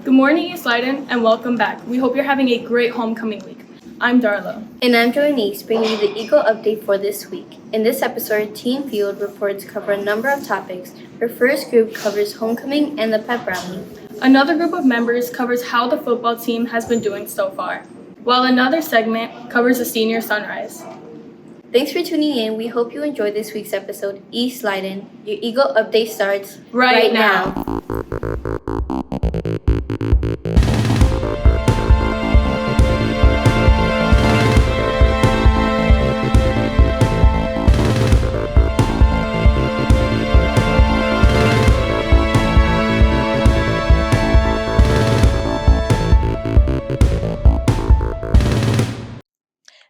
Good morning, East Leiden, and welcome back. We hope you're having a great homecoming week. I'm Darla. And I'm Joanise, bringing you the Eagle update for this week. In this episode, Team Field reports cover a number of topics. Our first group covers homecoming and the pep rally. Another group of members covers how the football team has been doing so far, while another segment covers the senior sunrise. Thanks for tuning in. We hope you enjoyed this week's episode. East Leiden, your Eagle update starts Right now.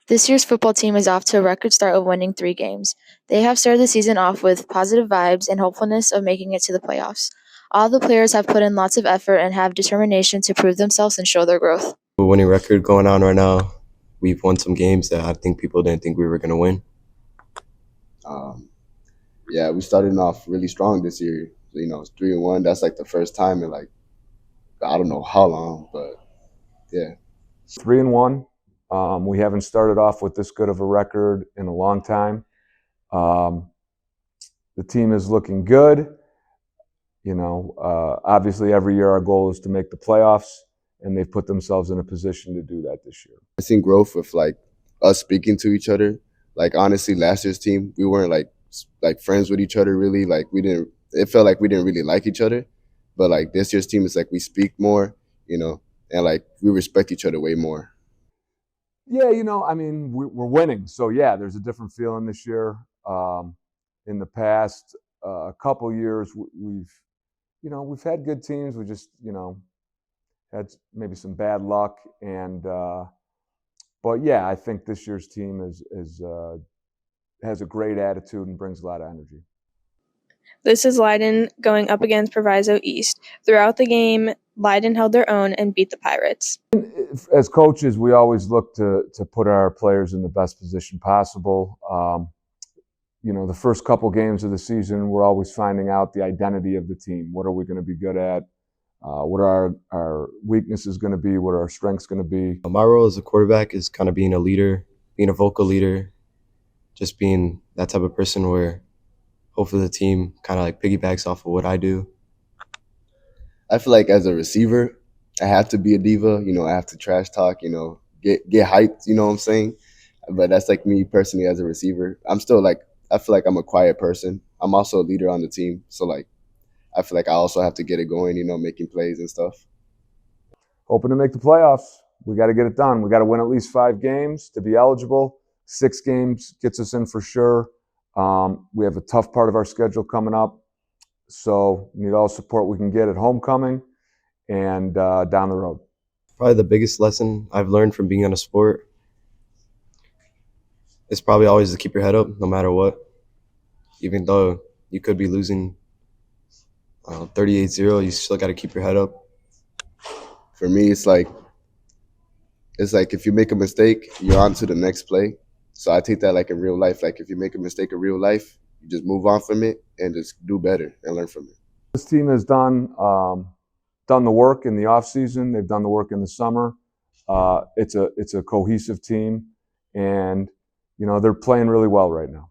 This year's football team is off to a record start of winning 3 games. They have started the season off with positive vibes and hopefulness of making it to the playoffs. All the players have put in lots of effort and have determination to prove themselves and show their growth. A winning record going on right now. We've won some games that I think people didn't think we were going to win. Yeah, we started off really strong this year. It's 3-1. That's like the first time in like I don't know how long, but yeah. 3-1. We haven't started off with this good of a record in a long time. The team is looking good. Obviously every year our goal is to make the playoffs, and they've put themselves in a position to do that this year. I've seen growth with like us speaking to each other. Like honestly, last year's team, we weren't like friends with each other really. Like it felt like we didn't really like each other. But like this year's team is like we speak more, and like we respect each other way more. Yeah, we're winning. So, yeah, there's a different feeling this year. In the past couple years, we've had good teams. We just, had maybe some bad luck. But, yeah, I think this year's team has a great attitude and brings a lot of energy. This is Leiden going up against Proviso East. Throughout the game, Leiden held their own and beat the Pirates. As coaches, we always look to put our players in the best position possible. The first couple games of the season, we're always finding out the identity of the team. What are we going to be good at? What are our weaknesses going to be? What are our strengths going to be? My role as a quarterback is kind of being a leader, being a vocal leader, just being that type of person where hopefully the team kind of like piggybacks off of what I do. I feel like as a receiver, I have to be a diva. I have to trash talk, get hyped, you know what I'm saying? But that's like me personally as a receiver. I'm still like, I feel like I'm a quiet person. I'm also a leader on the team. So like, I feel like I also have to get it going, making plays and stuff. Hoping to make the playoffs. We got to get it done. We got to win at least 5 games to be eligible. 6 games gets us in for sure. We have a tough part of our schedule coming up. So we need all support we can get at homecoming and down the road. Probably the biggest lesson I've learned from being on a sport is probably always to keep your head up no matter what. Even though you could be losing 38-0, you still got to keep your head up. For me, it's like if you make a mistake, you're on to the next play. So I take that like in real life. Like if you make a mistake in real life, you just move on from it and just do better and learn from it. This team has done the work in the off season. They've done the work in the summer. It's a cohesive team, and they're playing really well right now.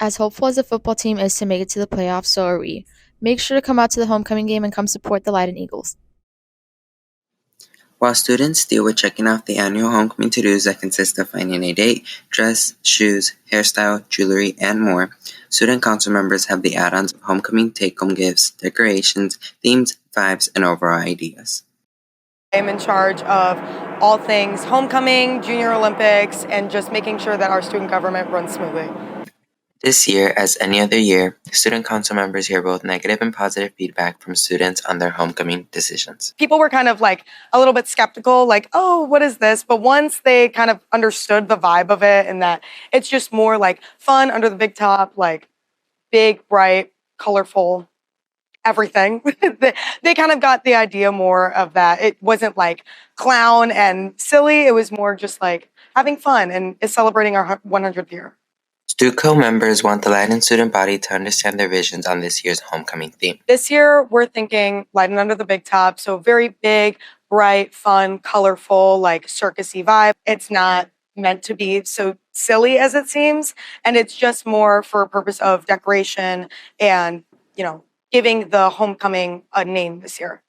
As hopeful as the football team is to make it to the playoffs, so are we. Make sure to come out to the homecoming game and come support the Leiden Eagles. While students deal with checking off the annual homecoming to-dos that consist of finding a date, dress, shoes, hairstyle, jewelry, and more, student council members have the add-ons of homecoming take-home gifts, decorations, themes, vibes, and overall ideas. I'm in charge of all things homecoming, Junior Olympics, and just making sure that our student government runs smoothly. This year, as any other year, student council members hear both negative and positive feedback from students on their homecoming decisions. People were kind of like a little bit skeptical, like, oh, what is this? But once they kind of understood the vibe of it and that it's just more like fun under the big top, like big, bright, colorful, everything. They kind of got the idea more of that. It wasn't like clown and silly. It was more just like having fun and celebrating our 100th year. StuCo members want the Leiden student body to understand their visions on this year's homecoming theme. This year, we're thinking Lighten Under the Big Top, so very big, bright, fun, colorful, like circusy vibe. It's not meant to be so silly as it seems, and it's just more for a purpose of decoration and, giving the homecoming a name this year.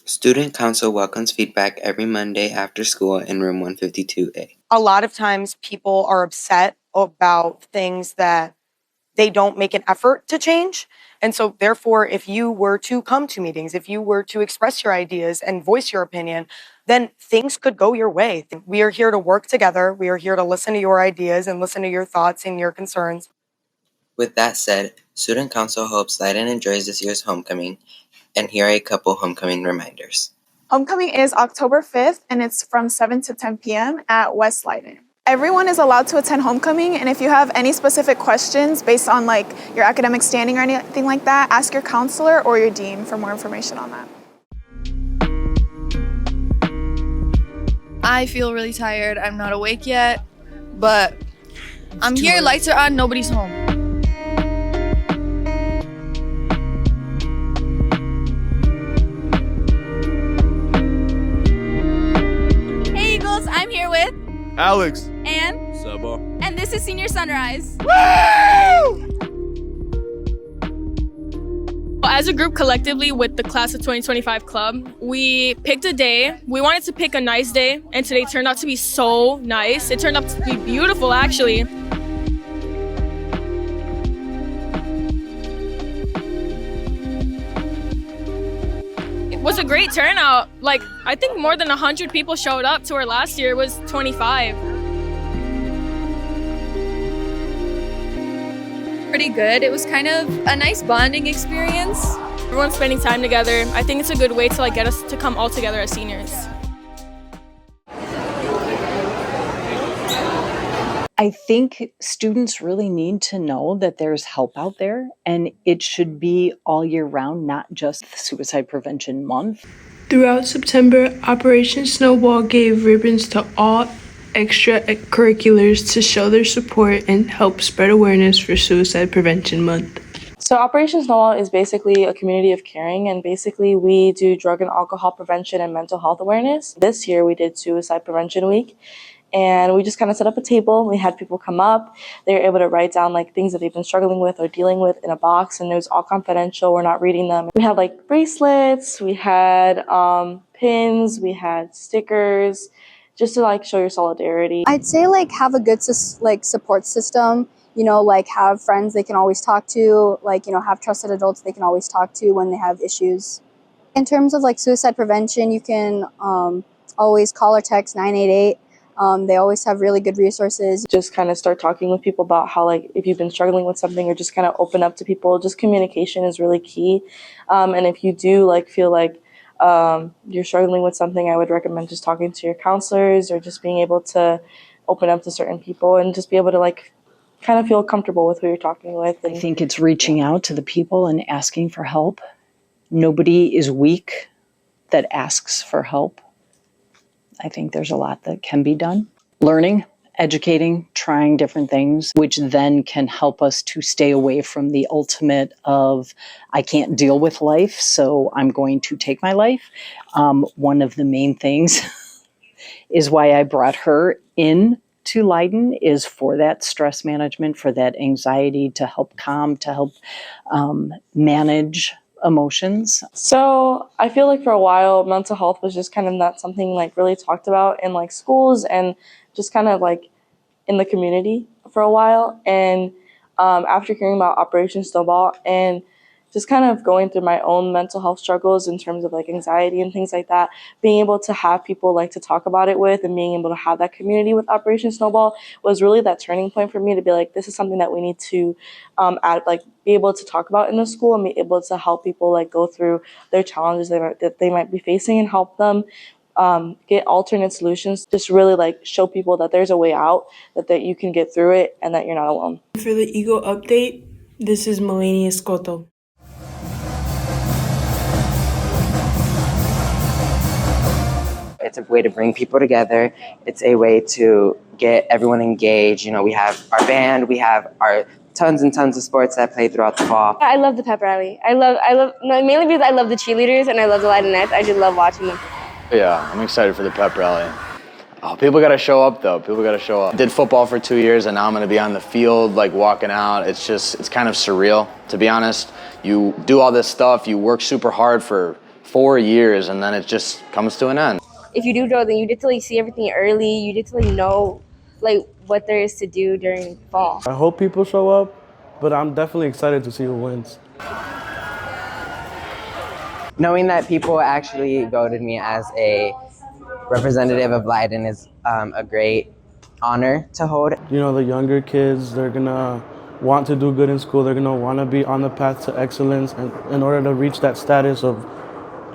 Student Council welcomes feedback every Monday after school in room 152A. A lot of times people are upset about things that they don't make an effort to change. And so therefore, if you were to come to meetings, if you were to express your ideas and voice your opinion, then things could go your way. We are here to work together. We are here to listen to your ideas and listen to your thoughts and your concerns. With that said, Student Council hopes Leiden enjoys this year's homecoming, and here are a couple homecoming reminders. Homecoming is October 5th, and it's from 7 to 10 p.m. at West Leiden. Everyone is allowed to attend homecoming, and if you have any specific questions based on your academic standing or anything like that, ask your counselor or your dean for more information on that. I feel really tired. I'm not awake yet, but I'm here, lights are on, nobody's home. Hey Eagles, I'm here with Alex and Saba, and this is Senior Sunrise. As a group collectively with the Class of 2025 Club, we picked a day. We wanted to pick a nice day, and today turned out to be so nice. It turned out to be beautiful, actually. It was a great turnout. I think more than 100 people showed up to our last year. It was 25. Pretty good. It was kind of a nice bonding experience. Everyone's spending time together. I think it's a good way to get us to come all together as seniors. I think students really need to know that there's help out there, and it should be all year round, not just Suicide Prevention Month. Throughout September, Operation Snowball gave ribbons to all extracurriculars to show their support and help spread awareness for Suicide Prevention Month. So Operation Snowball is basically a community of caring, and basically we do drug and alcohol prevention and mental health awareness. This year we did Suicide Prevention Week, and we just kind of set up a table. We had people come up. They were able to write down things that they've been struggling with or dealing with in a box, and it was all confidential. We're not reading them. We had bracelets, we had pins, we had stickers, just to show your solidarity. I'd say have a good support system, have friends they can always talk to, have trusted adults they can always talk to when they have issues. In terms of suicide prevention, you can always call or text 988. They always have really good resources. Just kind of start talking with people about how if you've been struggling with something, or just kind of open up to people. Just communication is really key. And if you do feel you're struggling with something, I would recommend just talking to your counselors, or just being able to open up to certain people and just be able to kind of feel comfortable with who you're talking with. I think it's reaching out to the people and asking for help. Nobody is weak that asks for help. I think there's a lot that can be done. Learning, educating, trying different things, which then can help us to stay away from the ultimate of, I can't deal with life, so I'm going to take my life. One of the main things is why I brought her in to Leiden, is for that stress management, for that anxiety, to help calm, to help manage emotions. So I feel for a while, mental health was just kind of not something really talked about in schools, and just kind of in the community for a while. And after hearing about Operation Snowball and just kind of going through my own mental health struggles in terms of anxiety and things like that, being able to have people to talk about it with, and being able to have that community with Operation Snowball was really that turning point for me to be this is something that we need to be able to talk about in the school, and be able to help people go through their challenges that they might be facing, and help them get alternate solutions. Just really show people that there's a way out, that you can get through it, and that you're not alone. For the Eagle Update, this is Melanie Escoto. it's a way to bring people together. It's a way to get everyone engaged. You know, we have our band, we have our tons and tons of sports that play throughout the fall. I love the pep rally. Mainly because I love the cheerleaders and I love the Leidenettes. I just love watching them. Yeah, I'm excited for the pep rally. Oh, people got to show up, though. People got to show up. I did football for 2 years, and now I'm going to be on the field, like walking out. It's kind of surreal, to be honest. You do all this stuff, you work super hard for 4 years, and then it just comes to an end. If you do go, then you get to see everything early. You get to know what there is to do during fall. I hope people show up, but I'm definitely excited to see who wins. Knowing that people actually voted me as a representative of Leiden is a great honor to hold. You know, the younger kids, they're gonna want to do good in school. They're gonna want to be on the path to excellence, and in order to reach that status of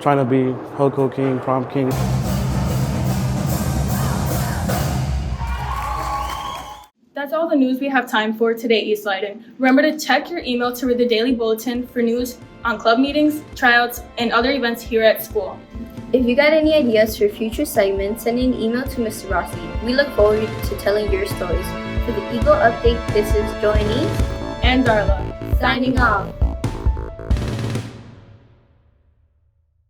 trying to be Hoko King, Prom King. That's all the news we have time for today, East Leiden. Remember to check your email to read the daily bulletin for news on club meetings, tryouts, and other events here at school. If you got any ideas for future segments, send an email to Mr. Rossi. We look forward to telling your stories. For the Eagle Update, this is Joanne and Darla, signing off.